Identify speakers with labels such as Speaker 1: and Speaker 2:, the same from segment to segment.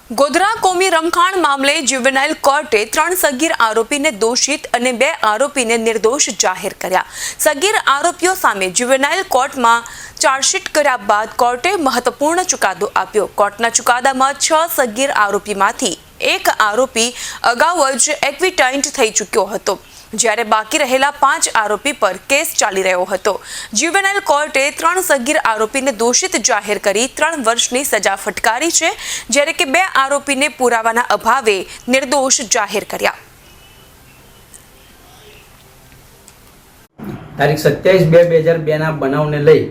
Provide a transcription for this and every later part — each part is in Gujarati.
Speaker 1: ગોધરા કોમી રમખાણ મામલે જ્યુવેનાઇલ કોર્ટે 3 સગીર આરોપીને દોષિત અને 2 આરોપીને નિર્દોષ જાહેર કર્યા। સગીર આરોપીઓ સામે જ્યુવેનાઇલ કોર્ટમાં ચાર્જશીટ કર્યા બાદ કોર્ટે મહત્વપૂર્ણ ચુકાદો આપ્યો। કોર્ટના ચુકાદામાં 6 સગીર આરોપીમાંથી એક આરોપી અગાઉ જ એક્વિટાઇન્ટ થઈ ચૂક્યો હતો, જ્યારે બાકી રહેલા 5 આરોપી પર કેસ ચાલી રહ્યો હતો। જ્યુવેનાઇલ કોર્ટે 3 સગીર આરોપીને દોષિત જાહેર કરી 3 વર્ષની સજા ફટકારી છે, જ્યારે કે 2 આરોપીને પુરાવાના અભાવે નિર્દોષ જાહેર કર્યા।
Speaker 2: તારીખ 27/2/2002 બનાવને લઈ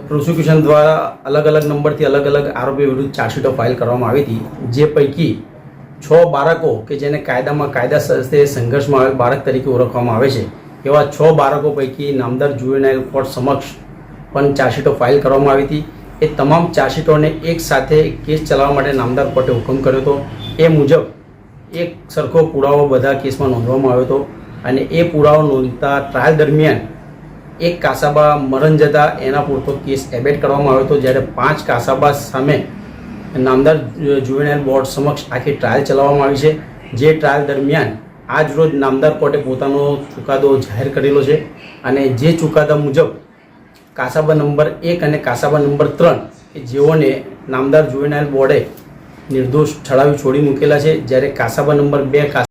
Speaker 2: પ્રોસિક્યુશન દ્વારા અલગ અલગ નંબરથી અલગ અલગ આરોપી વિરુદ્ધ ચાર્જશીટો ફાઇલ કરવામાં આવી હતી, જે પૈકી 6 બાળકો કે જેને કાયદામાં કાયદા સાથે સંઘર્ષમાં આવે બાળક તરીકે ઓળખવામાં આવે છે, એવા 6 બાળકો પૈકી નામદાર જ્યુવેનાઇલ કોર્ટ સમક્ષ પણ ચાર્જશીટો ફાઇલ કરવામાં આવી હતી। એ તમામ ચાર્જશીટોને એક સાથે કેસ ચલાવવા માટે નામદાર કોર્ટે હુકમ કર્યો હતો। એ મુજબ એક સરખો પુરાવો બધા કેસમાં નોંધવામાં આવ્યો હતો અને એ પુરાવો નોંધતા ટ્રાયલ દરમિયાન એક કાસાબા મરણ જતા એના પૂરતો કેસ એબેટ કરવામાં આવ્યો હતો, જ્યારે 5 કાસાબા સામે નામદાર જ્યુવેનાઇલ બોર્ડ સમક્ષ આખી ટ્રાયલ ચલાવવામાં આવી છે। જે ટ્રાયલ દરમિયાન આજ રોજ નામદાર કોર્ટે પોતાનો ચુકાદો જાહેર કરેલો છે અને જે ચુકાદા મુજબ કાસાબા નંબર 1 અને કાસાબા નંબર 3 કે જેઓને નામદાર જ્યુવેનાઇલ બોર્ડે નિર્દોષ ઠરાવી છોડી મૂકેલા છે, જ્યારે કાસાબા નંબર 2